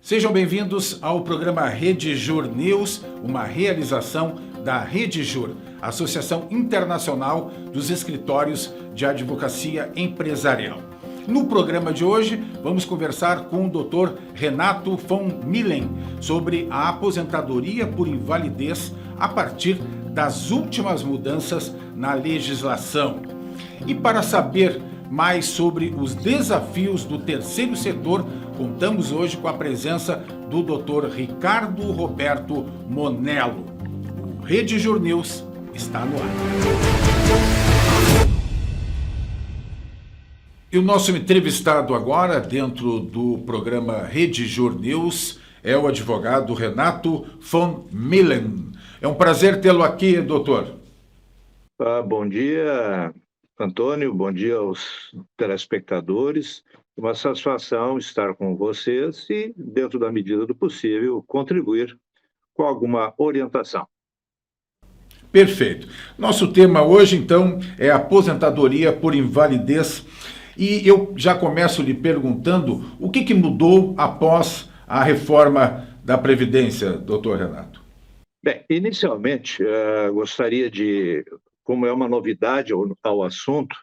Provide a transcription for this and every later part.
Sejam bem-vindos ao programa Rede Jur News, uma realização da Rede Jur, Associação Internacional dos Escritórios de Advocacia Empresarial. No programa de hoje, vamos conversar com o Dr. Renato von Millen sobre a aposentadoria por invalidez a partir das últimas mudanças na legislação. E para saber mais sobre os desafios do terceiro setor, contamos hoje com a presença do Dr. Ricardo Roberto Monello. O Rede Jur News está no ar. E o nosso entrevistado agora, dentro do programa Rede Jur News, é o advogado Renato von Millen. É um prazer tê-lo aqui, doutor. Bom dia, Antônio. Bom dia aos telespectadores. Uma satisfação estar com vocês e, dentro da medida do possível, contribuir com alguma orientação. Perfeito. Nosso tema hoje, então, é aposentadoria por invalidez. E eu já começo lhe perguntando o que mudou após a reforma da Previdência, doutor Renato? Bem, inicialmente, gostaria de, como é uma novidade ao assunto,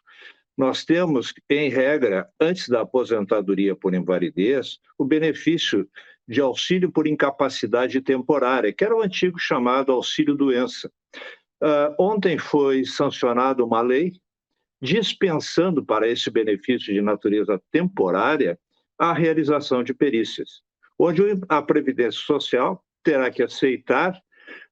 nós temos, em regra, antes da aposentadoria por invalidez, o benefício de auxílio por incapacidade temporária, que era o antigo chamado auxílio-doença. Ontem foi sancionada uma lei dispensando para esse benefício de natureza temporária a realização de perícias, onde a Previdência Social terá que aceitar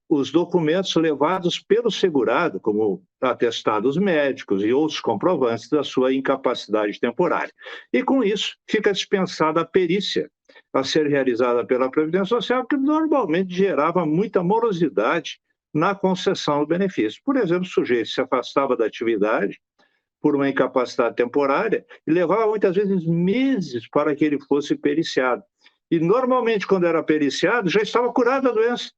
os documentos levados pelo segurado, como atestados médicos e outros comprovantes da sua incapacidade temporária. E com isso, fica dispensada a perícia a ser realizada pela Previdência Social, que normalmente gerava muita morosidade na concessão do benefício. Por exemplo, o sujeito se afastava da atividade por uma incapacidade temporária e levava muitas vezes meses para que ele fosse periciado. E normalmente, quando era periciado, já estava curado da doença.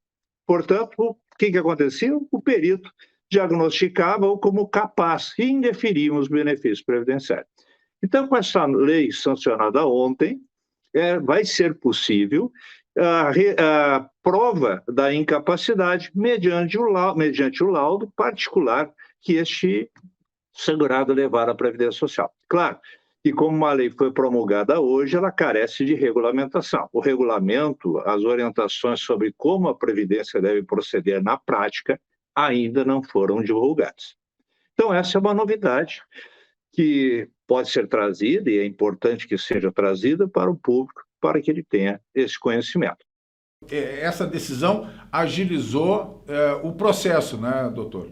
Portanto, o que acontecia? O perito diagnosticava-o como capaz e indeferia os benefícios previdenciários. Então, com essa lei sancionada ontem, vai ser possível a prova da incapacidade mediante o laudo particular que este segurado levar à Previdência Social. Claro, e como uma lei foi promulgada hoje, ela carece de regulamentação. O regulamento, as orientações sobre como a Previdência deve proceder na prática, ainda não foram divulgadas. Então, essa é uma novidade que pode ser trazida, e é importante que seja trazida para o público, para que ele tenha esse conhecimento. Essa decisão agilizou o processo, né, doutor?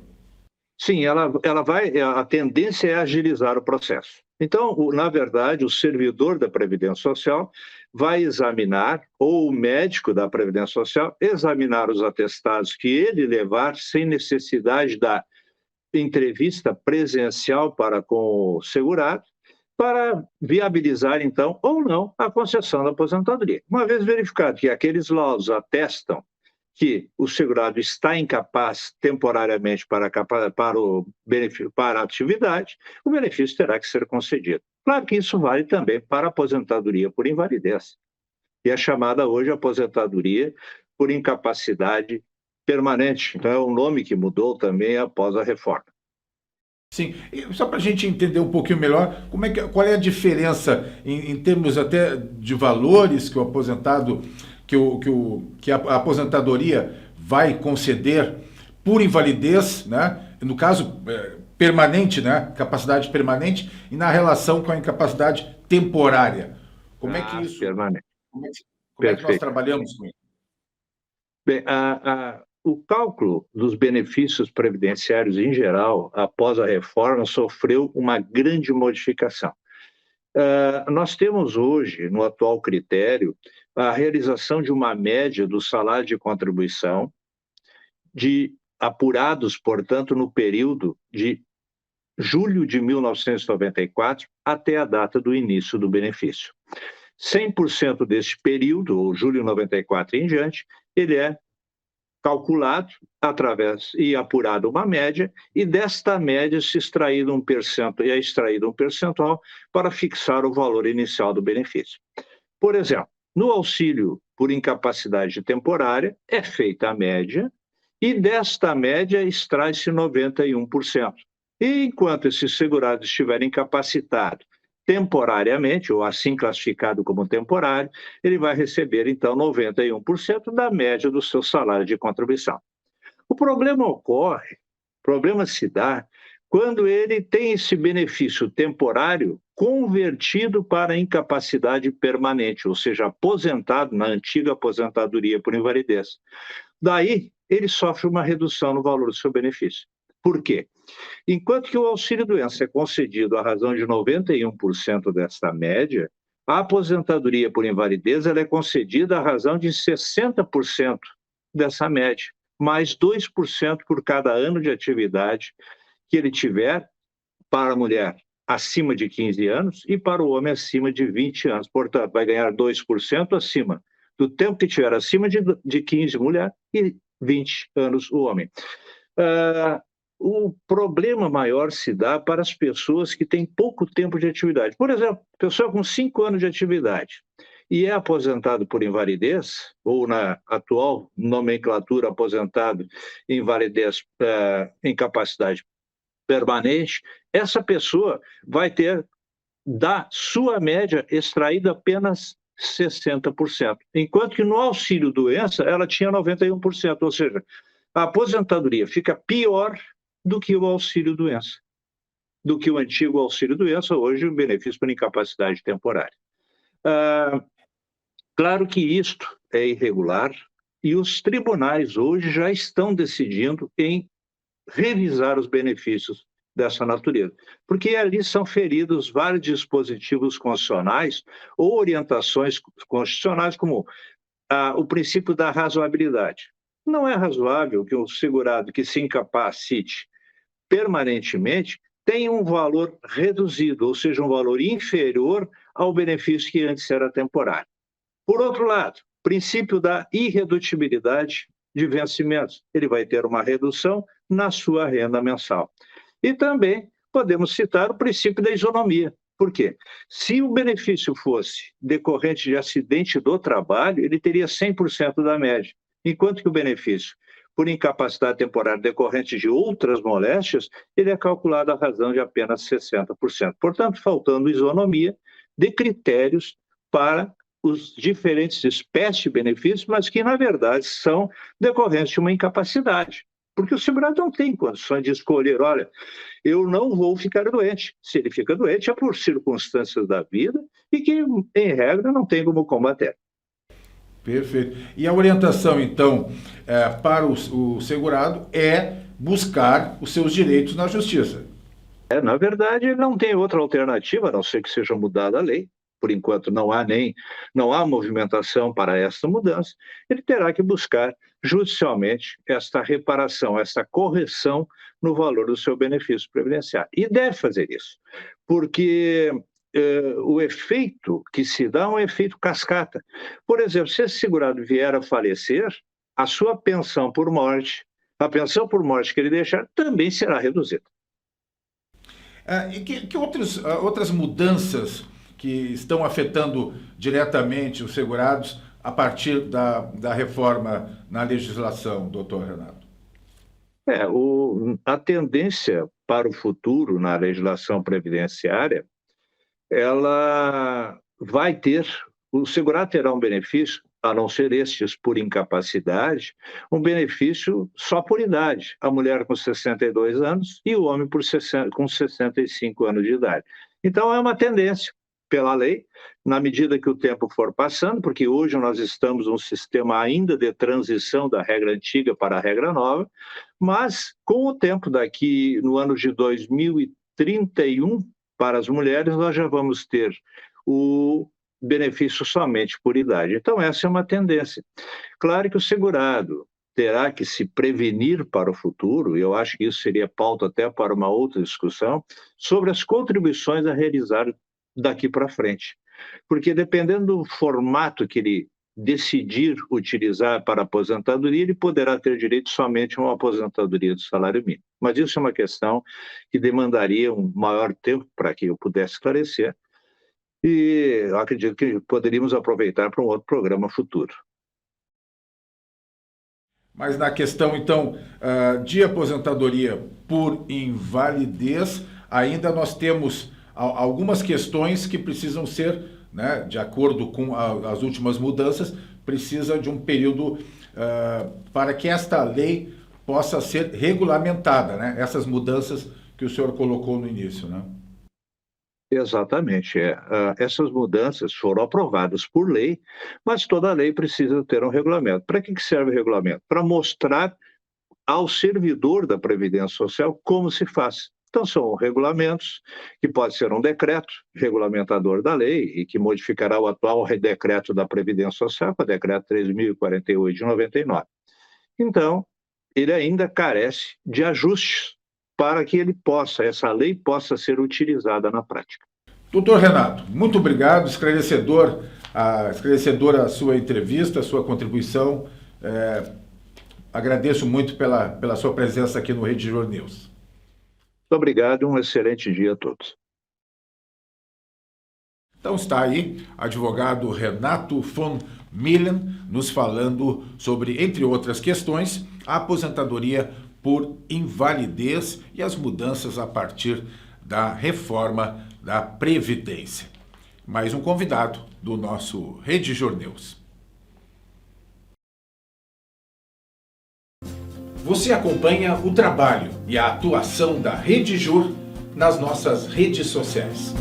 Sim, a tendência é agilizar o processo. Então, na verdade, o servidor da Previdência Social vai examinar, ou o médico da Previdência Social, examinar os atestados que ele levar sem necessidade da entrevista presencial para com o segurado, para viabilizar, então, ou não, a concessão da aposentadoria. Uma vez verificado que aqueles laudos atestam que o segurado está incapaz temporariamente para a atividade, o benefício terá que ser concedido. Claro que isso vale também para a aposentadoria por invalidez, e é chamada hoje aposentadoria por incapacidade permanente. Então, é um nome que mudou também após a reforma. Sim, e só para a gente entender um pouquinho melhor, qual é a diferença em termos até de valores que o aposentado que a aposentadoria vai conceder por invalidez, né? No caso permanente, né? Capacidade permanente, e na relação com a incapacidade temporária. Como é que isso? Permanente. Como é que nós trabalhamos com isso? Bem, o cálculo dos benefícios previdenciários em geral, após a reforma, sofreu uma grande modificação. Nós temos hoje, no atual critério, a realização de uma média do salário de contribuição apurados, portanto, no período de julho de 1994 até a data do início do benefício. 100% deste período, ou julho de 94 em diante, ele é calculado e apurado uma média, e desta média é extraído um percentual para fixar o valor inicial do benefício. Por exemplo, no auxílio por incapacidade temporária, é feita a média, e desta média extrai-se 91%. E enquanto esse segurado estiver incapacitado temporariamente, ou assim classificado como temporário, ele vai receber, então, 91% da média do seu salário de contribuição. O problema se dá quando ele tem esse benefício temporário convertido para incapacidade permanente, ou seja, aposentado na antiga aposentadoria por invalidez. Daí, ele sofre uma redução no valor do seu benefício. Por quê? Enquanto que o auxílio-doença é concedido à razão de 91% desta média, a aposentadoria por invalidez ela é concedida à razão de 60% dessa média, mais 2% por cada ano de atividade que ele tiver para a mulher acima de 15 anos e para o homem acima de 20 anos. Portanto, vai ganhar 2% acima do tempo que tiver acima de 15 mulher e 20 anos o homem. O problema maior se dá para as pessoas que têm pouco tempo de atividade. Por exemplo, pessoa com 5 anos de atividade e é aposentado por invalidez, ou na atual nomenclatura aposentado em invalidez, incapacidade permanente, essa pessoa vai ter da sua média extraído apenas 60%, enquanto que no auxílio-doença ela tinha 91%, ou seja, a aposentadoria fica pior do que o auxílio-doença, do que o antigo auxílio-doença, hoje o benefício por incapacidade temporária. Claro que isto é irregular e os tribunais hoje já estão decidindo em revisar os benefícios dessa natureza, porque ali são feridos vários dispositivos constitucionais ou orientações constitucionais, como o princípio da razoabilidade. Não é razoável que um segurado que se incapacite permanentemente tenha um valor reduzido, ou seja, um valor inferior ao benefício que antes era temporário. Por outro lado, princípio da irredutibilidade de vencimentos. Ele vai ter uma redução na sua renda mensal. E também podemos citar o princípio da isonomia. Por quê? Se o benefício fosse decorrente de acidente do trabalho, ele teria 100% da média, enquanto que o benefício por incapacidade temporária decorrente de outras moléstias, ele é calculado à razão de apenas 60%. Portanto, faltando isonomia de critérios para os diferentes espécies de benefícios, mas que, na verdade, são decorrentes de uma incapacidade. Porque o segurado não tem condições de escolher, olha, eu não vou ficar doente. Se ele fica doente, é por circunstâncias da vida e que, em regra, não tem como combater. Perfeito. E a orientação, então, para o segurado é buscar os seus direitos na justiça. Na verdade, não tem outra alternativa, a não ser que seja mudada a lei. Por enquanto não há movimentação para essa mudança, ele terá que buscar judicialmente esta reparação, esta correção no valor do seu benefício previdenciário. E deve fazer isso, porque o efeito que se dá é um efeito cascata. Por exemplo, se esse segurado vier a falecer, a sua pensão por morte, a pensão por morte que ele deixar, também será reduzida. E que outras mudanças que estão afetando diretamente os segurados a partir da reforma na legislação, doutor Renato? A tendência para o futuro na legislação previdenciária, ela vai ter, o segurado terá um benefício, a não ser estes por incapacidade, um benefício só por idade, a mulher com 62 anos e o homem com 65 anos de idade. Então é uma tendência pela lei, na medida que o tempo for passando, porque hoje nós estamos num sistema ainda de transição da regra antiga para a regra nova, mas com o tempo daqui no ano de 2031, para as mulheres, nós já vamos ter o benefício somente por idade. Então essa é uma tendência. Claro que o segurado terá que se prevenir para o futuro, e eu acho que isso seria pauta até para uma outra discussão, sobre as contribuições a realizar daqui para frente. Porque dependendo do formato que ele decidir utilizar para a aposentadoria, ele poderá ter direito somente a uma aposentadoria do salário mínimo. Mas isso é uma questão que demandaria um maior tempo para que eu pudesse esclarecer, e eu acredito que poderíamos aproveitar para um outro programa futuro. Mas na questão, então, de aposentadoria por invalidez, ainda nós temos algumas questões que precisam ser, né, de acordo com as últimas mudanças, precisa de um período para que esta lei possa ser regulamentada, né? Essas mudanças que o senhor colocou no início, né? Exatamente. Essas mudanças foram aprovadas por lei, mas toda lei precisa ter um regulamento. Para que serve o regulamento? Para mostrar ao servidor da Previdência Social como se faz. Então, são regulamentos, que pode ser um decreto regulamentador da lei e que modificará o atual decreto da Previdência Social, que é o decreto 3.048 de 99. Então, ele ainda carece de ajustes para que essa lei possa ser utilizada na prática. Doutor Renato, muito obrigado, esclarecedora a sua entrevista, a sua contribuição. Agradeço muito pela sua presença aqui no Rede Jur News. Muito obrigado e um excelente dia a todos. Então está aí, advogado Renato von Millen, nos falando sobre, entre outras questões, a aposentadoria por invalidez e as mudanças a partir da reforma da Previdência. Mais um convidado do nosso Rede Jur News. Você acompanha o trabalho e a atuação da Rede Jur nas nossas redes sociais.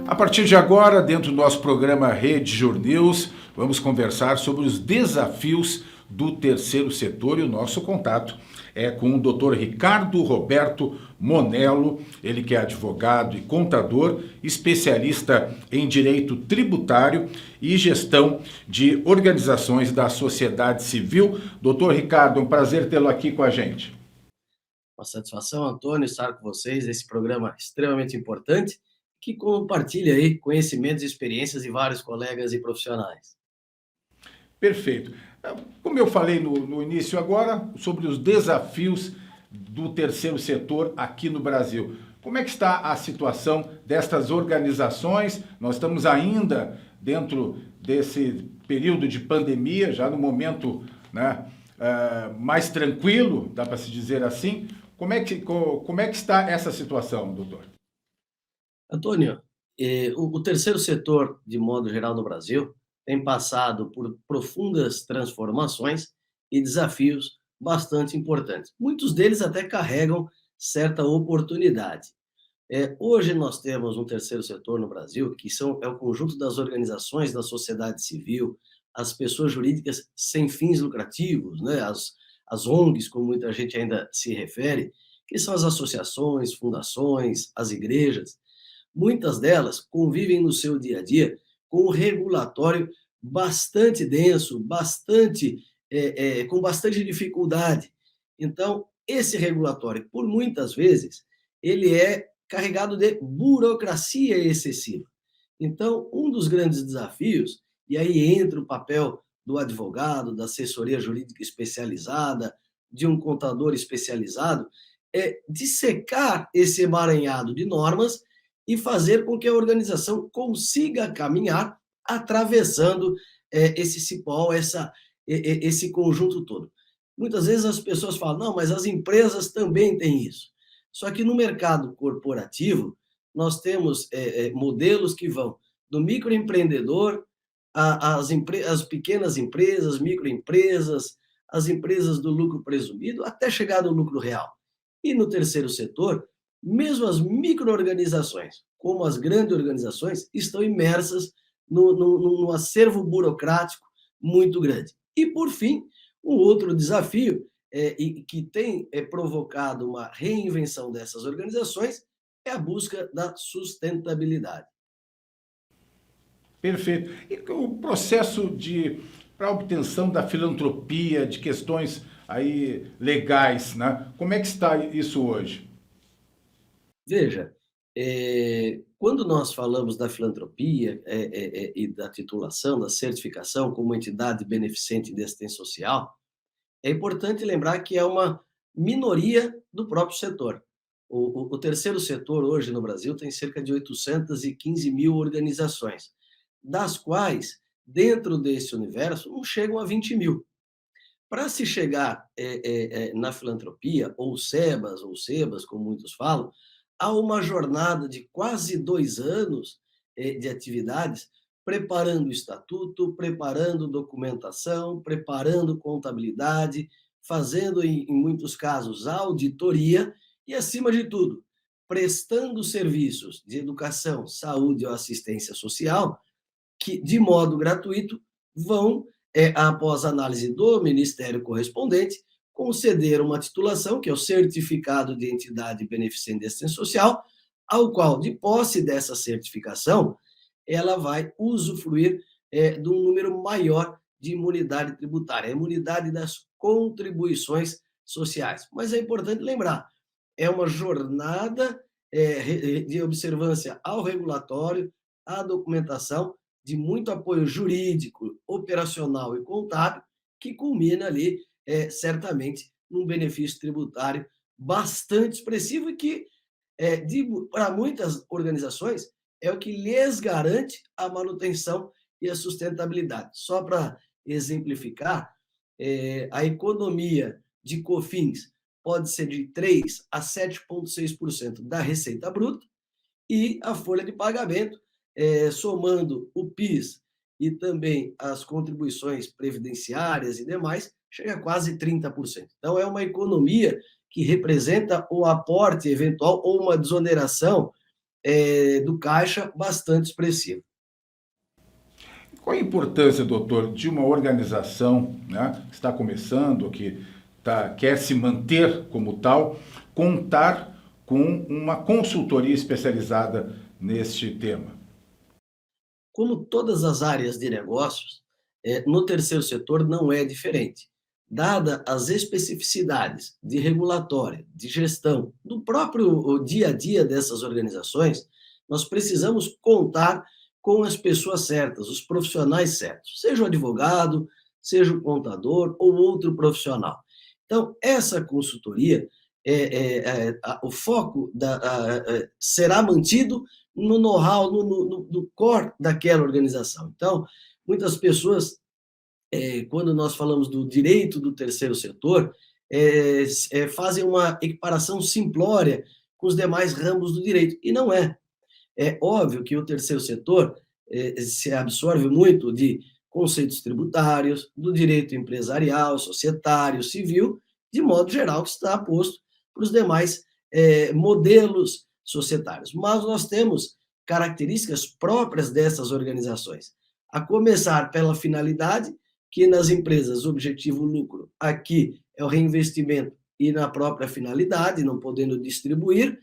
A partir de agora, dentro do nosso programa Rede Jur News, vamos conversar sobre os desafios do terceiro setor, e o nosso contato é com o Dr. Ricardo Roberto Monello, ele que é advogado e contador, especialista em direito tributário e gestão de organizações da sociedade civil. Doutor Ricardo, um prazer tê-lo aqui com a gente. Uma satisfação, Antônio, estar com vocês nesse programa extremamente importante, que compartilha aí conhecimentos e experiências de vários colegas e profissionais. Perfeito. Como eu falei no início agora, sobre os desafios do terceiro setor aqui no Brasil. Como é que está a situação destas organizações? Nós estamos ainda dentro desse período de pandemia, já no momento, né, mais tranquilo, dá para se dizer assim. Como é que está essa situação, doutor? Antônio, o terceiro setor, de modo geral, no Brasil, tem passado por profundas transformações e desafios bastante importantes. Muitos deles até carregam certa oportunidade. Hoje nós temos um terceiro setor no Brasil, que é o conjunto das organizações da sociedade civil, as pessoas jurídicas sem fins lucrativos, né? As ONGs, como muita gente ainda se refere, que são as associações, fundações, as igrejas. Muitas delas convivem no seu dia a dia com um regulatório bastante denso, com bastante dificuldade. Então, esse regulatório, por muitas vezes, ele é carregado de burocracia excessiva. Então, um dos grandes desafios, e aí entra o papel do advogado, da assessoria jurídica especializada, de um contador especializado, é dissecar esse emaranhado de normas e fazer com que a organização consiga caminhar atravessando esse cipó, esse conjunto todo. Muitas vezes as pessoas falam, não, mas as empresas também têm isso. Só que no mercado corporativo, nós temos modelos que vão do microempreendedor às pequenas empresas, microempresas, as empresas do lucro presumido, até chegar no lucro real. E no terceiro setor, mesmo as micro-organizações, como as grandes organizações, estão imersas num acervo burocrático muito grande. E, por fim, um outro desafio que tem provocado uma reinvenção dessas organizações é a busca da sustentabilidade. Perfeito. E o processo para a obtenção da filantropia, de questões aí legais, né? Como é que está isso hoje? Veja, Quando nós falamos da filantropia e da titulação, da certificação como entidade beneficente de assistência social, é importante lembrar que é uma minoria do próprio setor. O terceiro setor hoje no Brasil tem cerca de 815 mil organizações, das quais, dentro desse universo, não chegam a 20 mil. Para se chegar na filantropia, ou SEBAS, como muitos falam, há uma jornada de quase 2 anos de atividades, preparando o estatuto, preparando documentação, preparando contabilidade, fazendo, em muitos casos, auditoria e, acima de tudo, prestando serviços de educação, saúde ou assistência social que, de modo gratuito, vão, após análise do Ministério correspondente, conceder uma titulação, que é o certificado de entidade beneficente de assistência social, ao qual, de posse dessa certificação, ela vai usufruir de um número maior de imunidade tributária, a imunidade das contribuições sociais. Mas é importante lembrar, é uma jornada de observância ao regulatório, à documentação, de muito apoio jurídico, operacional e contábil, que culmina ali, certamente, num benefício tributário bastante expressivo e que, para muitas organizações, é o que lhes garante a manutenção e a sustentabilidade. Só para exemplificar, a economia de COFINS pode ser de 3% a 7,6% da receita bruta, e a folha de pagamento, somando o PIS e também as contribuições previdenciárias e demais, chega a quase 30%. Então, é uma economia que representa um aporte eventual ou uma desoneração do caixa bastante expressiva. Qual a importância, doutor, de uma organização, né, que está começando, que quer se manter como tal, contar com uma consultoria especializada neste tema? Como todas as áreas de negócios, no terceiro setor não é diferente. Dada as especificidades de regulatória, de gestão, do próprio dia a dia dessas organizações, nós precisamos contar com as pessoas certas, os profissionais certos, seja o advogado, seja o contador ou outro profissional. Então, essa consultoria, o foco será mantido no know-how, no core daquela organização. Então, muitas pessoas, quando nós falamos do direito do terceiro setor, fazem uma equiparação simplória com os demais ramos do direito, e não é. É óbvio que o terceiro setor se absorve muito de conceitos tributários, do direito empresarial, societário, civil, de modo geral, que está posto para os demais modelos societários. Mas nós temos características próprias dessas organizações, a começar pela finalidade, que nas empresas o objetivo lucro aqui é o reinvestimento e na própria finalidade, não podendo distribuir,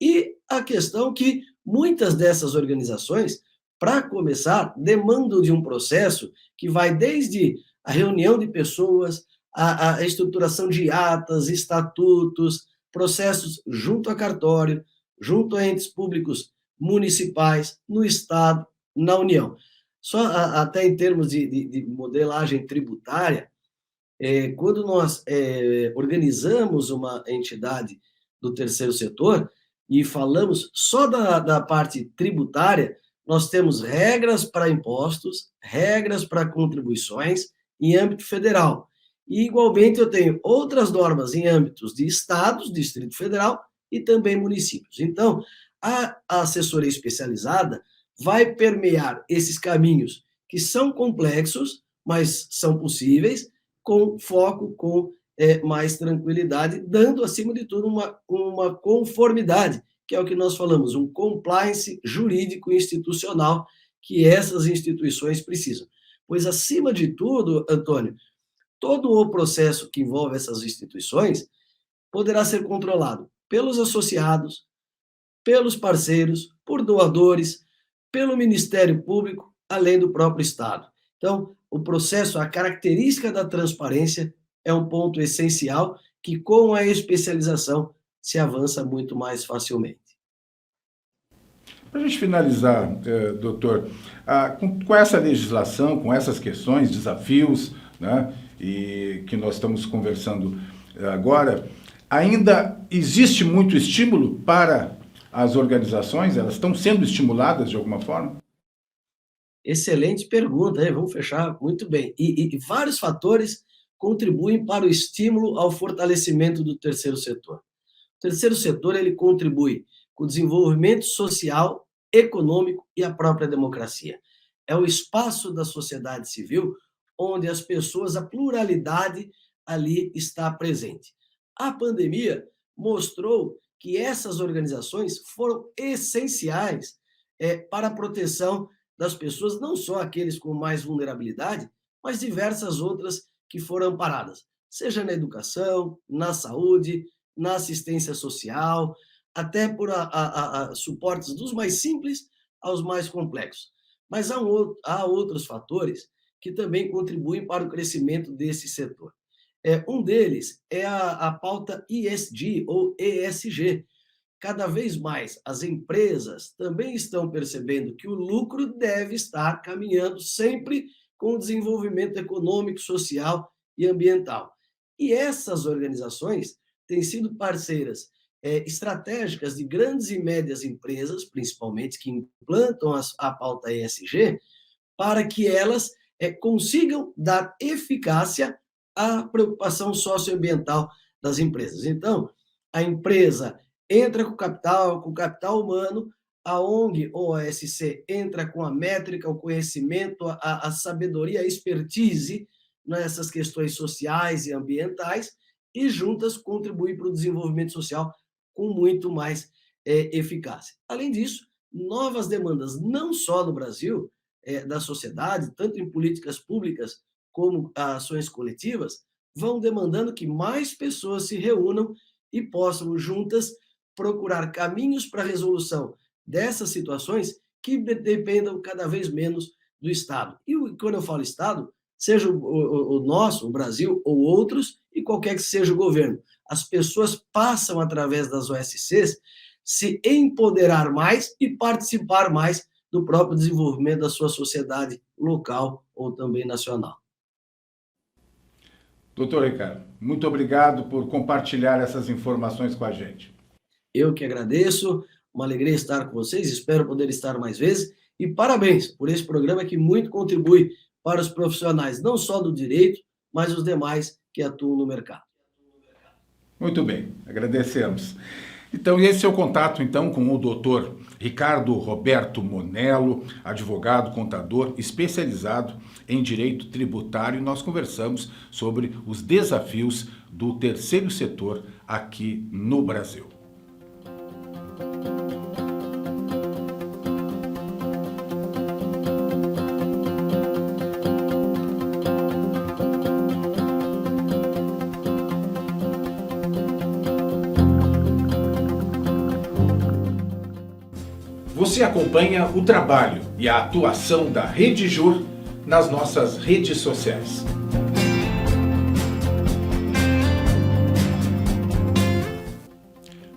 e a questão que muitas dessas organizações, para começar, demandam de um processo que vai desde a reunião de pessoas, a estruturação de atas, estatutos, processos junto a cartório, junto a entes públicos municipais, no Estado, na União. Só até em termos de modelagem tributária, quando nós organizamos uma entidade do terceiro setor e falamos só da parte tributária, nós temos regras para impostos, regras para contribuições em âmbito federal. E, igualmente, eu tenho outras normas em âmbitos de estados, Distrito Federal e também municípios. Então, a assessoria especializada vai permear esses caminhos que são complexos, mas são possíveis, com foco, com mais tranquilidade, dando, acima de tudo, uma conformidade, que é o que nós falamos, um compliance jurídico institucional que essas instituições precisam. Pois, acima de tudo, Antônio, todo o processo que envolve essas instituições poderá ser controlado pelos associados, pelos parceiros, por doadores, pelo Ministério Público, além do próprio Estado. Então, o processo, a característica da transparência é um ponto essencial que, com a especialização, se avança muito mais facilmente. Para a gente finalizar, doutor, com essa legislação, com essas questões, desafios, né, e que nós estamos conversando agora, ainda existe muito estímulo para as organizações? Elas estão sendo estimuladas de alguma forma? Excelente pergunta, hein? Vamos fechar muito bem. E vários fatores contribuem para o estímulo ao fortalecimento do terceiro setor. O terceiro setor, ele contribui com o desenvolvimento social, econômico e a própria democracia. É o espaço da sociedade civil onde as pessoas, a pluralidade ali está presente. A pandemia mostrou que essas organizações foram essenciais para a proteção das pessoas, não só aqueles com mais vulnerabilidade, mas diversas outras que foram amparadas, seja na educação, na saúde, na assistência social, até por suportes dos mais simples aos mais complexos. Mas há outros fatores que também contribuem para o crescimento desse setor. Um deles é a pauta ESG ou ESG. Cada vez mais as empresas também estão percebendo que o lucro deve estar caminhando sempre com o desenvolvimento econômico, social e ambiental. E essas organizações têm sido parceiras estratégicas de grandes e médias empresas, principalmente, que implantam a pauta ESG, para que elas consigam dar eficácia à preocupação socioambiental das empresas. Então, a empresa entra com capital humano, a ONG ou a OSC entra com a métrica, o conhecimento, a sabedoria, a expertise nessas questões sociais e ambientais, e juntas contribuem para o desenvolvimento social com muito mais eficácia. Além disso, novas demandas, não só no Brasil, da sociedade, tanto em políticas públicas como ações coletivas, vão demandando que mais pessoas se reúnam e possam juntas procurar caminhos para a resolução dessas situações que dependam cada vez menos do Estado. E quando eu falo Estado, seja o nosso, o Brasil, ou outros, e qualquer que seja o governo. As pessoas passam, através das OSCs, se empoderar mais e participar mais do próprio desenvolvimento da sua sociedade local ou também nacional. Doutor Ricardo, muito obrigado por compartilhar essas informações com a gente. Eu que agradeço, uma alegria estar com vocês, espero poder estar mais vezes, e parabéns por esse programa que muito contribui para os profissionais, não só do direito, mas os demais que atuam no mercado. Muito bem, agradecemos. Então, esse é o contato, então, com o doutor Ricardo Roberto Monello, advogado, contador, especializado em direito tributário. Nós conversamos sobre os desafios do terceiro setor aqui no Brasil. Você acompanha o trabalho e a atuação da Rede Jur nas nossas redes sociais.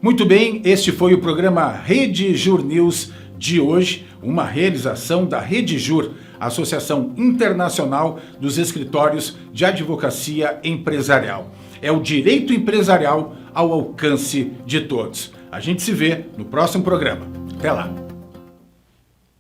Muito bem, este foi o programa Rede Jur News de hoje, uma realização da Rede Jur, Associação Internacional dos Escritórios de Advocacia Empresarial. É o direito empresarial ao alcance de todos. A gente se vê no próximo programa. Até lá!